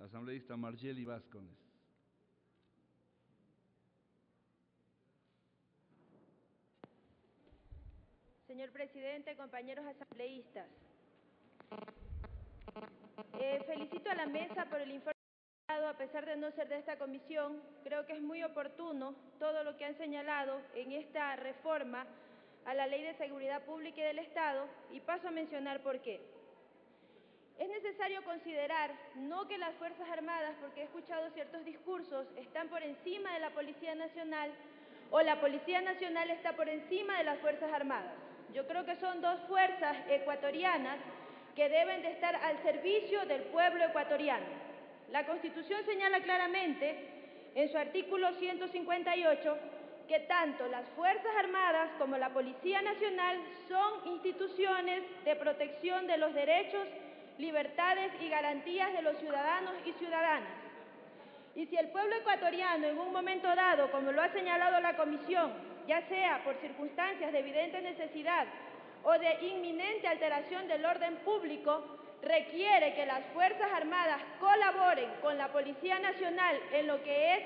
asambleísta Margeli Vázquez. Señor presidente, compañeros asambleístas, felicito a la mesa por el informe presentado, a pesar de no ser de esta comisión. Creo que es muy oportuno todo lo que han señalado en esta reforma a la Ley de Seguridad Pública y del Estado, y paso a mencionar por qué. Es necesario considerar no que las Fuerzas Armadas, porque he escuchado ciertos discursos, están por encima de la Policía Nacional o la Policía Nacional está por encima de las Fuerzas Armadas. Yo creo que son dos fuerzas ecuatorianas que deben de estar al servicio del pueblo ecuatoriano. La Constitución señala claramente en su artículo 158 que tanto las Fuerzas Armadas como la Policía Nacional son instituciones de protección de los derechos, libertades y garantías de los ciudadanos y ciudadanas. Y si el pueblo ecuatoriano en un momento dado, como lo ha señalado la Comisión, ya sea por circunstancias de evidente necesidad o de inminente alteración del orden público, requiere que las Fuerzas Armadas colaboren con la Policía Nacional en lo que es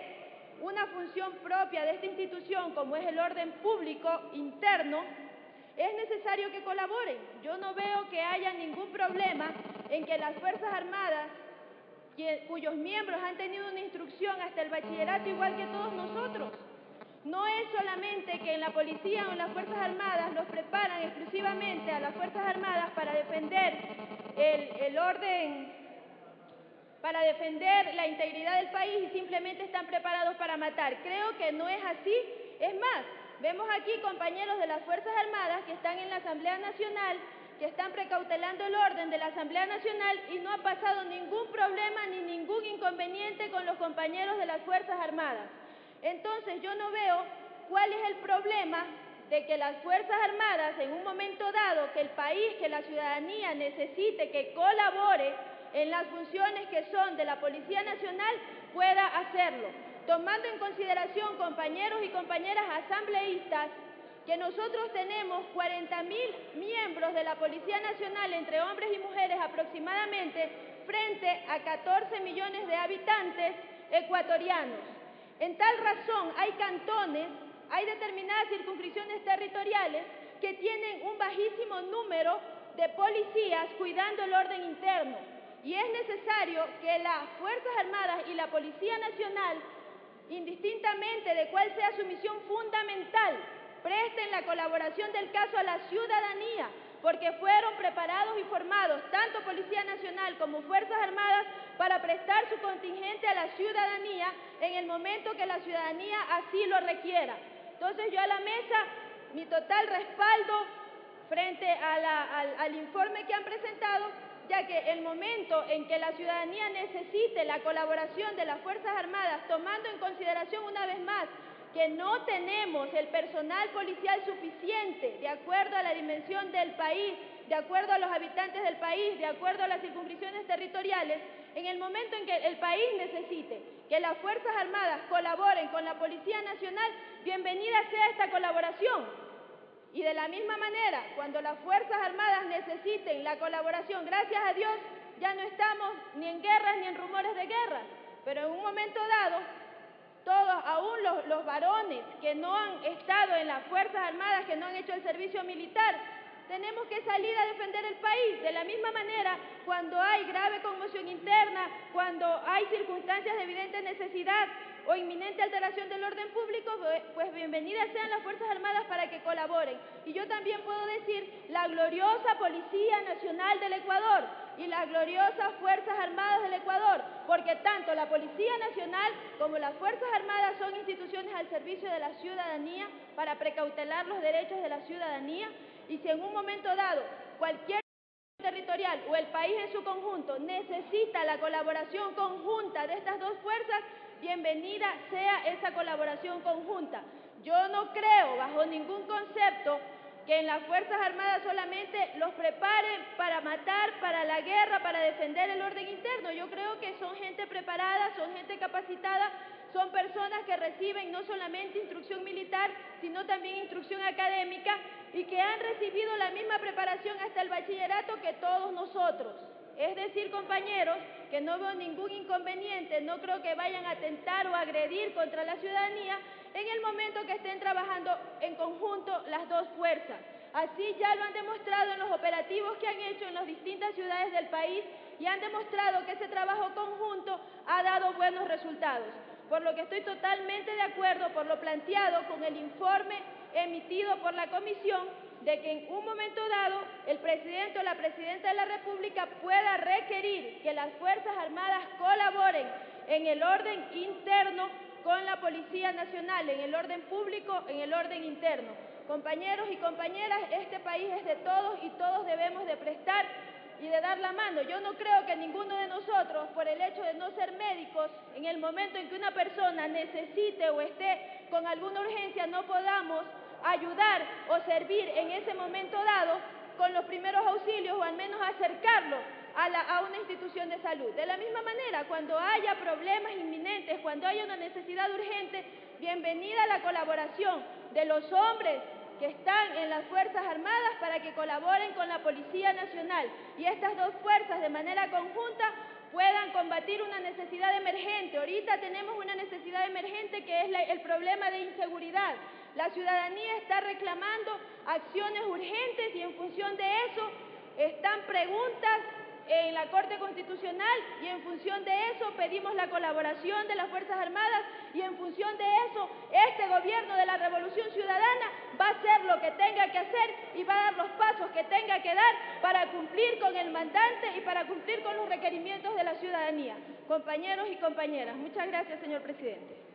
una función propia de esta institución, como es el orden público interno, es necesario que colaboren. Yo no veo que haya ningún problema en que las Fuerzas Armadas, cuyos miembros han tenido una instrucción hasta el bachillerato igual que todos nosotros. No es solamente que en la policía o en las Fuerzas Armadas los preparan exclusivamente a las Fuerzas Armadas para defender el orden, para defender la integridad del país y simplemente están preparados para matar. Creo que no es así. Es más, vemos aquí compañeros de las Fuerzas Armadas que están en la Asamblea Nacional, que están precautelando el orden de la Asamblea Nacional y no ha pasado ningún problema ni ningún inconveniente con los compañeros de las Fuerzas Armadas. Entonces yo no veo cuál es el problema de que las Fuerzas Armadas, en un momento dado, que el país, que la ciudadanía necesite que colabore en las funciones que son de la Policía Nacional, pueda hacerlo. Tomando en consideración, compañeros y compañeras asambleístas, que nosotros tenemos 40.000 miembros de la Policía Nacional, entre hombres y mujeres aproximadamente, frente a 14 millones de habitantes ecuatorianos. En tal razón, hay cantones, hay determinadas circunscripciones territoriales que tienen un bajísimo número de policías cuidando el orden interno. Y es necesario que las Fuerzas Armadas y la Policía Nacional, indistintamente de cuál sea su misión fundamental, presten la colaboración del caso a la ciudadanía, porque fueron preparados y formados, tanto Policía Nacional como Fuerzas Armadas, para prestar su contingente a la ciudadanía en el momento que la ciudadanía así lo requiera. Entonces yo a la mesa, mi total respaldo frente al informe que han presentado, ya que el momento en que la ciudadanía necesite la colaboración de las Fuerzas Armadas, tomando en consideración una vez más que no tenemos el personal policial suficiente de acuerdo a la dimensión del país, de acuerdo a los habitantes del país, de acuerdo a las circunscripciones territoriales, en el momento en que el país necesite que las Fuerzas Armadas colaboren con la Policía Nacional, bienvenida sea esta colaboración. Y de la misma manera, cuando las Fuerzas Armadas necesiten la colaboración, gracias a Dios, ya no estamos ni en guerras ni en rumores de guerra, pero en un momento dado, todos, aún los varones que no han estado en las Fuerzas Armadas, que no han hecho el servicio militar, tenemos que salir a defender el país. De la misma manera, cuando hay grave conmoción interna, cuando hay circunstancias de evidente necesidad o inminente alteración del orden público, pues bienvenidas sean las Fuerzas Armadas para que colaboren. Y yo también puedo decir la gloriosa Policía Nacional del Ecuador y las gloriosas Fuerzas Armadas del Ecuador, porque tanto la Policía Nacional como las Fuerzas Armadas son instituciones al servicio de la ciudadanía para precautelar los derechos de la ciudadanía. Y si en un momento dado cualquier territorial o el país en su conjunto necesita la colaboración conjunta de estas dos fuerzas, bienvenida sea esa colaboración conjunta. Yo no creo, bajo ningún concepto, que en las Fuerzas Armadas solamente los preparen para matar, para la guerra, para defender el orden interno. Yo creo que son gente preparada, son gente capacitada, son personas que reciben no solamente instrucción militar, sino también instrucción académica y que han recibido la misma preparación hasta el bachillerato que todos nosotros. Es decir, compañeros, que no veo ningún inconveniente, no creo que vayan a atentar o agredir contra la ciudadanía en el momento que estén trabajando en conjunto las dos fuerzas. Así ya lo han demostrado en los operativos que han hecho en las distintas ciudades del país y han demostrado que ese trabajo conjunto ha dado buenos resultados. Por lo que estoy totalmente de acuerdo por lo planteado con el informe emitido por la Comisión de que en un momento dado el presidente o la presidenta de la República pueda requerir que las Fuerzas Armadas colaboren en el orden interno con la Policía Nacional, en el orden público, en el orden interno. Compañeros y compañeras, este país es de todos y todos debemos de prestar y de dar la mano. Yo no creo que ninguno de nosotros, por el hecho de no ser médicos, en el momento en que una persona necesite o esté con alguna urgencia, no podamos ayudar o servir en ese momento dado con los primeros auxilios o al menos acercarlo a una institución de salud. De la misma manera, cuando haya problemas inminentes, cuando haya una necesidad urgente, bienvenida la colaboración de los hombres que están en las Fuerzas Armadas para que colaboren con la Policía Nacional y estas dos fuerzas de manera conjunta puedan combatir una necesidad emergente. Ahorita tenemos una necesidad emergente que es el problema de inseguridad. La ciudadanía está reclamando acciones urgentes y en función de eso están preguntas en la Corte Constitucional y en función de eso pedimos la colaboración de las Fuerzas Armadas y en función de eso este gobierno de la Revolución Ciudadana va a hacer lo que tenga que hacer y va a dar los pasos que tenga que dar para cumplir con el mandante y para cumplir con los requerimientos de la ciudadanía. Compañeros y compañeras, muchas gracias, señor presidente.